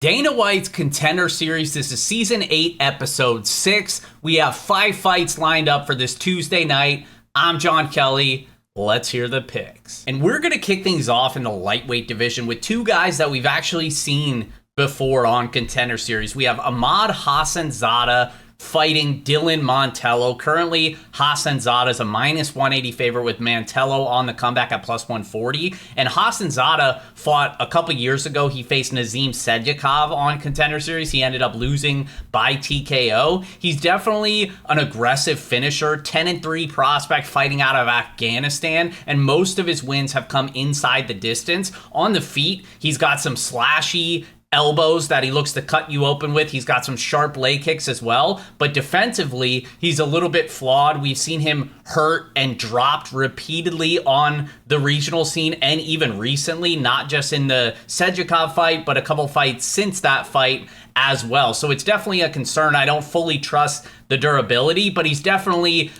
Dana White's Contender Series. This is Season 8, Episode 6. We have 5 fights lined up for this Tuesday night. I'm John Kelly. Let's hear the picks. And we're going to kick things off in the lightweight division with 2 guys that we've actually seen before on Contender Series. We have Hassanzada fighting Dylan Mantello. Currently, Hassanzada is a -180 favorite with Mantello on the comeback at +140. And Hassanzada fought a couple years ago. He faced Nazim Sedyakov on Contender Series. He ended up losing by TKO. He's definitely an aggressive finisher, 10-3 prospect fighting out of Afghanistan, and most of his wins have come inside the distance. On the feet, he's got some slashy elbows that he looks to cut you open with. He's got some sharp leg kicks as well, but defensively, he's a little bit flawed. We've seen him hurt and dropped repeatedly on the regional scene and even recently, not just in the Sedyakov fight, but a couple fights since that fight as well. So it's definitely a concern. I don't fully trust the durability, but he's definitely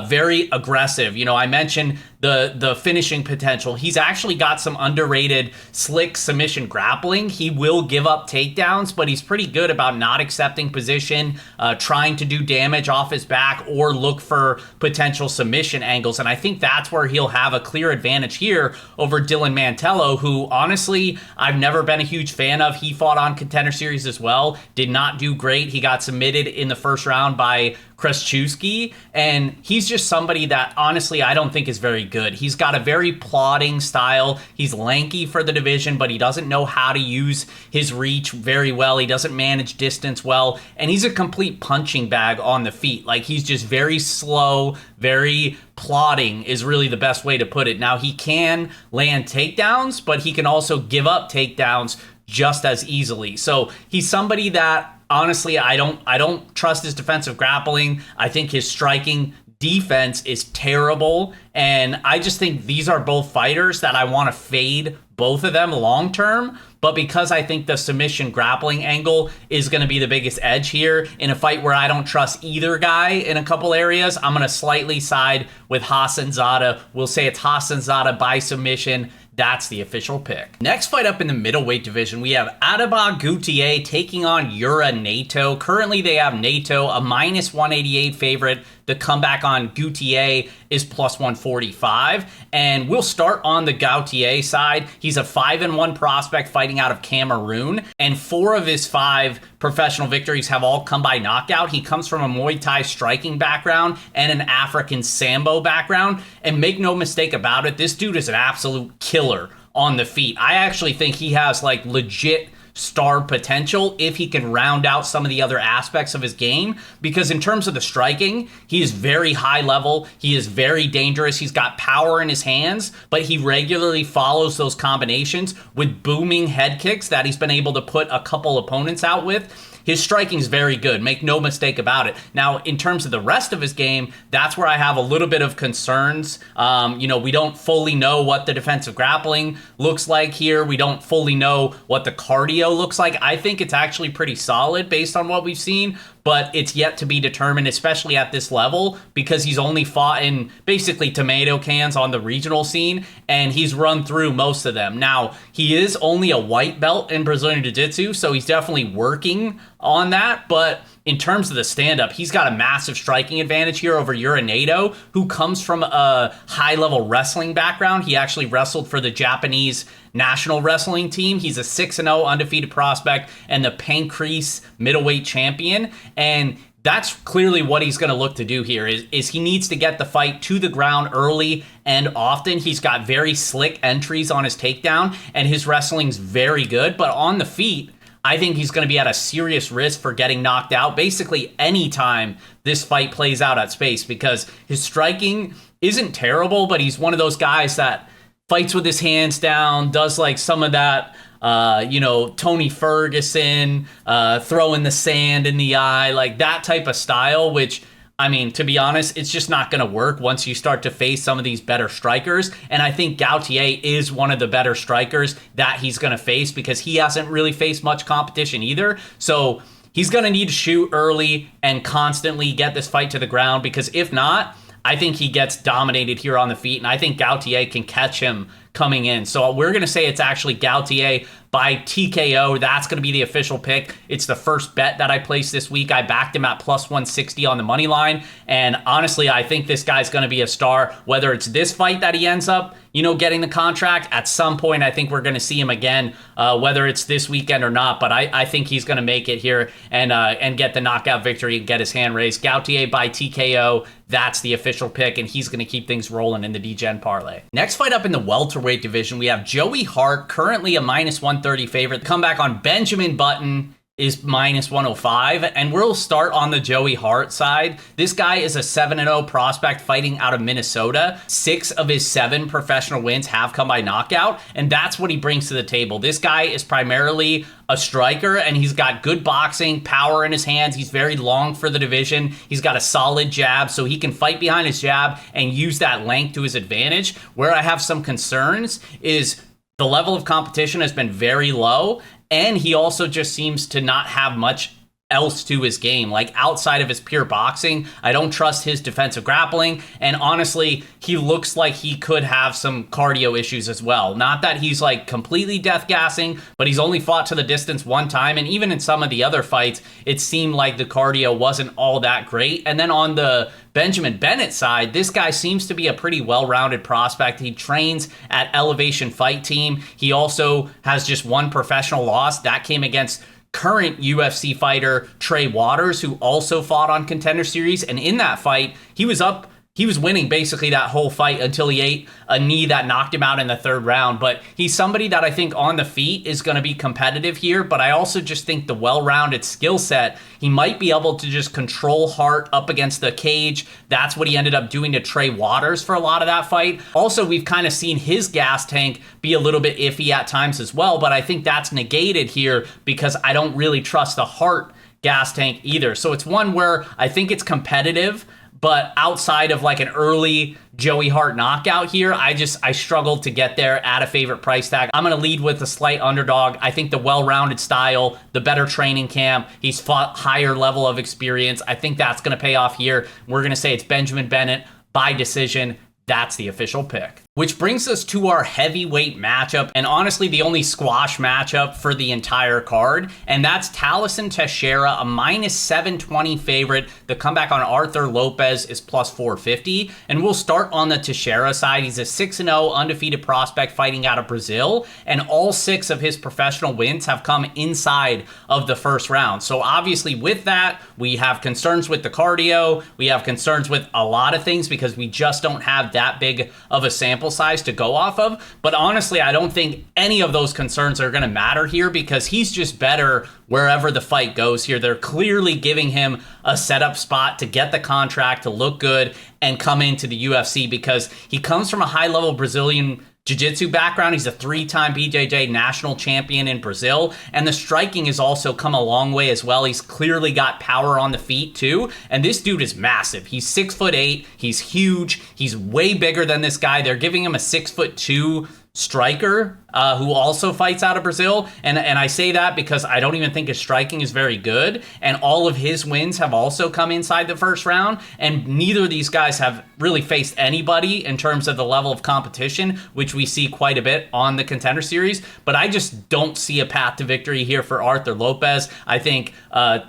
very aggressive. You know, I mentioned the finishing potential. He's actually got some underrated slick submission grappling. He will give up takedowns, but he's pretty good about not accepting position, trying to do damage off his back or look for potential submission angles. And I think that's where he'll have a clear advantage here over Dylan Mantello, who honestly, I've never been a huge fan of. He fought on Contender Series as well. Did not do great. He got submitted in the first round by Krzyzewski, and he's just somebody that honestly I don't think is very good. He's got a very plodding style. He's lanky for the division, but he doesn't know how to use his reach very well. He doesn't manage distance well, and he's a complete punching bag on the feet. Like, he's just very slow, very plodding is really the best way to put it. Now, he can land takedowns, but he can also give up takedowns just as easily. So he's somebody that honestly, I don't trust his defensive grappling. I think his striking defense is terrible. And I just think these are both fighters that I want to fade both of them long term. But because I think the submission grappling angle is going to be the biggest edge here in a fight where I don't trust either guy in a couple areas, I'm going to slightly side with Hassanzada. We'll say it's Hassanzada by submission. That's the official pick. Next fight up in the middleweight division, we have Gautier taking on Naito. Currently, they have Naito, a -188 favorite. The comeback on Gautier is +145. And we'll start on the Gautier side. He's a 5-1 prospect fighting out of Cameroon. And 4 of his 5 professional victories have all come by knockout. He comes from a Muay Thai striking background and an African Sambo background. And make no mistake about it, this dude is an absolute killer on the feet. I actually think he has like legit star potential if he can round out some of the other aspects of his game, because in terms of the striking, he is very high level. He is very dangerous. He's got power in his hands, but he regularly follows those combinations with booming head kicks that he's been able to put a couple opponents out with. His striking is very good, make no mistake about it. Now, in terms of the rest of his game, that's where I have a little bit of concerns. We don't fully know what the defensive grappling looks like here. We don't fully know what the cardio looks like. I think it's actually pretty solid based on what we've seen, but it's yet to be determined, especially at this level, because he's only fought in basically tomato cans on the regional scene, and he's run through most of them. Now, he is only a white belt in Brazilian Jiu-Jitsu, so he's definitely working on that, but in terms of the stand-up, he's got a massive striking advantage here over Naito, who comes from a high-level wrestling background. He actually wrestled for the Japanese national wrestling team. He's a 6-0 undefeated prospect and the Pancrase middleweight champion. And that's clearly what he's going to look to do here is he needs to get the fight to the ground early and often. He's got very slick entries on his takedown, and his wrestling's very good. But on the feet, I think he's going to be at a serious risk for getting knocked out basically any time this fight plays out at space, because his striking isn't terrible, but he's one of those guys that fights with his hands down, does like some of that, Tony Ferguson, throwing the sand in the eye, like that type of style, which, I mean, to be honest, it's just not going to work once you start to face some of these better strikers. And I think Gautier is one of the better strikers that he's going to face, because he hasn't really faced much competition either. So he's going to need to shoot early and constantly get this fight to the ground, because if not, I think he gets dominated here on the feet, and I think Gautier can catch him coming in. So we're going to say it's actually Gautier by TKO. That's going to be the official pick. It's the first bet that I placed this week. I backed him at plus 160 on the money line. And honestly, I think this guy's going to be a star, whether it's this fight that he ends up, getting the contract. At some point, I think we're going to see him again, whether it's this weekend or not. But I think he's going to make it here and get the knockout victory and get his hand raised. Gautier by TKO. That's the official pick, and he's going to keep things rolling in the DGen parlay. Next fight up in the welterweight division, we have Joey Hart, currently a minus 130 favorite. The comeback on Benjamin Button is minus 105, and we'll start on the Joey Hart side. This guy is a 7-0 prospect fighting out of Minnesota. 6 of his 7 professional wins have come by knockout, and that's what he brings to the table. This guy is primarily a striker, and he's got good boxing, power in his hands. He's very long for the division. He's got a solid jab, so he can fight behind his jab and use that length to his advantage. Where I have some concerns is the level of competition has been very low, and he also just seems to not have much else to his game. Like, outside of his pure boxing, I don't trust his defensive grappling, and honestly, he looks like he could have some cardio issues as well. Not that he's like completely death gassing, but he's only fought to the distance one time, and even in some of the other fights, it seemed like the cardio wasn't all that great. And then on the Benjamin Bennett side, this guy seems to be a pretty well-rounded prospect. He trains at Elevation Fight Team. He also has just one professional loss. That came against current UFC fighter Trey Waters, who also fought on Contender Series. And in that fight, he was winning basically that whole fight until he ate a knee that knocked him out in the 3rd round. But he's somebody that I think on the feet is going to be competitive here. But I also just think the well-rounded skill set, he might be able to just control Hart up against the cage. That's what he ended up doing to Trey Waters for a lot of that fight. Also, we've kind of seen his gas tank be a little bit iffy at times as well. But I think that's negated here because I don't really trust the Hart gas tank either. So it's one where I think it's competitive, but outside of like an early Joey Hart knockout here, I struggled to get there at a favorite price tag. I'm going to lead with a slight underdog. I think the well-rounded style, the better training camp, he's fought higher level of experience. I think that's going to pay off here. We're going to say it's Benjamin Bennett by decision. That's the official pick. Which brings us to our heavyweight matchup, and honestly the only squash matchup for the entire card, and that's Talison Teixeira, a minus 720 favorite. The comeback on Arthur Lopes is plus 450, and we'll start on the Teixeira side. He's a 6-0 undefeated prospect fighting out of Brazil, and all 6 of his professional wins have come inside of the first round. So obviously with that, we have concerns with the cardio, we have concerns with a lot of things because we just don't have that big of a sample size to go off of. But honestly, I don't think any of those concerns are going to matter here because he's just better wherever the fight goes here. They're clearly giving him a setup spot to get the contract, to look good and come into the UFC because he comes from a high-level Brazilian jiu-jitsu background. He's a 3-time BJJ national champion in Brazil, and the striking has also come a long way as well. He's clearly got power on the feet too, and this dude is massive. He's 6'8", he's huge, he's way bigger than this guy. They're giving him a 6'2" striker who also fights out of Brazil, and I say that because I don't even think his striking is very good, and all of his wins have also come inside the first round, and neither of these guys have really faced anybody in terms of the level of competition, which we see quite a bit on the Contender Series. But I just don't see a path to victory here for Arthur Lopes. I think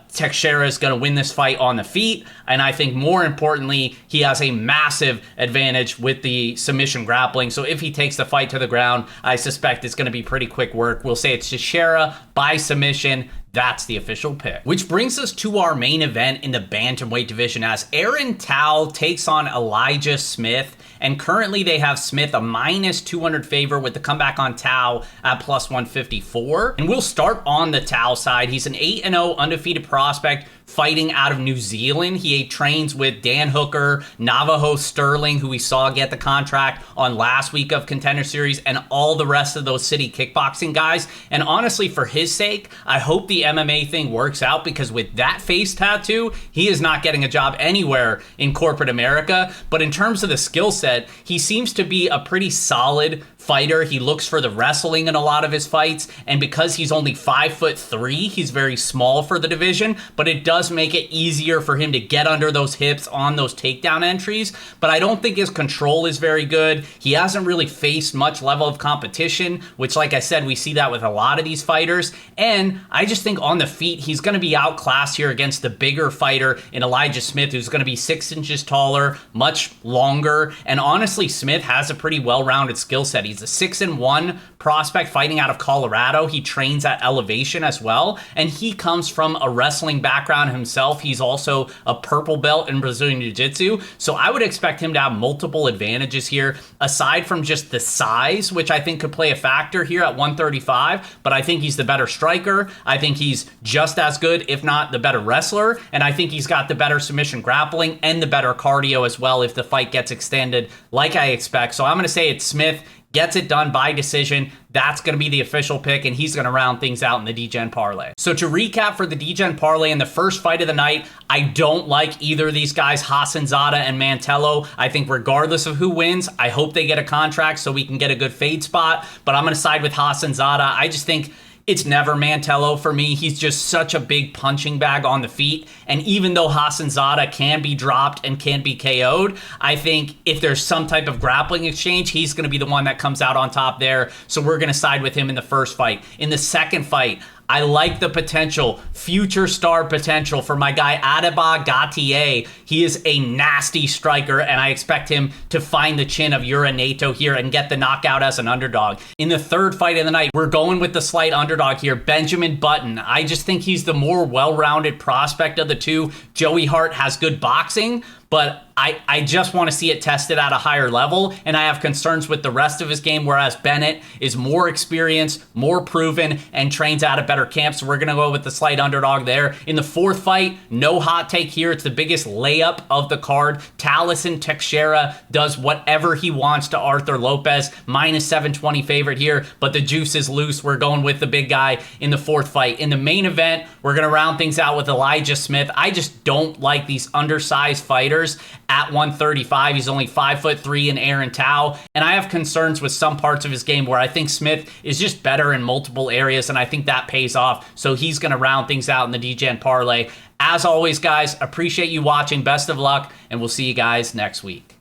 Teixeira is going to win this fight on the feet, and I think more importantly, he has a massive advantage with the submission grappling. So if he takes the fight to the ground, I suspect it's going to be pretty quick work. We'll say it's Teixeira by submission. That's the official pick. Which brings us to our main event in the bantamweight division as Aaron Tao takes on Elijah Smith. And currently they have Smith a minus 200 favor with the comeback on Tao at plus 154. And we'll start on the Tao side. He's an 8-0 undefeated prospect fighting out of New Zealand. He trains with Dan Hooker, Navajo Sterling, who we saw get the contract on last week of Contender Series, and all the rest of those city kickboxing guys. And honestly, for his sake, I hope the MMA thing works out because with that face tattoo, he is not getting a job anywhere in corporate America. But in terms of the skill set, he seems to be a pretty solid fighter. He looks for the wrestling in a lot of his fights, and because he's only 5'3", he's very small for the division, but it does make it easier for him to get under those hips on those takedown entries. But I don't think his control is very good. He hasn't really faced much level of competition, which, like I said, we see that with a lot of these fighters. And I just think on the feet, he's going to be outclassed here against the bigger fighter in Elijah Smith, who's going to be 6 inches taller, much longer. And honestly, Smith has a pretty well-rounded skill set. He's a 6-1 prospect fighting out of Colorado. He trains at Elevation as well, and he comes from a wrestling background himself. He's also a purple belt in Brazilian Jiu-Jitsu, so I would expect him to have multiple advantages here, aside from just the size, which I think could play a factor here at 135, but I think he's the better striker. I think he's just as good, if not the better wrestler, and I think he's got the better submission grappling and the better cardio as well if the fight gets extended like I expect. So I'm going to say it's Smith. Gets it done by decision. That's going to be the official pick, and he's going to round things out in the D-Gen parlay. So to recap for the D-Gen parlay, in the first fight of the night, I don't like either of these guys, Hassanzada and Mantello. I think regardless of who wins, I hope they get a contract so we can get a good fade spot, but I'm going to side with Hassanzada. I just think it's never Mantello for me. He's just such a big punching bag on the feet. And even though Hassanzada can be dropped and can be KO'd, I think if there's some type of grappling exchange, he's going to be the one that comes out on top there. So we're going to side with him in the first fight. In the second fight, I like the potential, future star potential for my guy Adeba Gautier. He is a nasty striker, and I expect him to find the chin of Naito here and get the knockout as an underdog. In the third fight of the night, we're going with the slight underdog here, Benjamin Button. I just think he's the more well-rounded prospect of the two. Joey Hart has good boxing, but I just want to see it tested at a higher level, and I have concerns with the rest of his game, whereas Bennett is more experienced, more proven, and trains out of better camp, so we're going to go with the slight underdog there. In the fourth fight, no hot take here. It's the biggest layup of the card. Taliesin Teixeira does whatever he wants to Arthur Lopes, minus 720 favorite here, but the juice is loose. We're going with the big guy in the fourth fight. In the main event, we're going to round things out with Elijah Smith. I just don't like these undersized fighters at 135. He's only 5'3" in Aaron Tao, and I have concerns with some parts of his game where I think Smith is just better in multiple areas, and I think that pays off, so he's going to round things out in the D-Gen parlay. As always, guys, appreciate you watching. Best of luck, and we'll see you guys next week.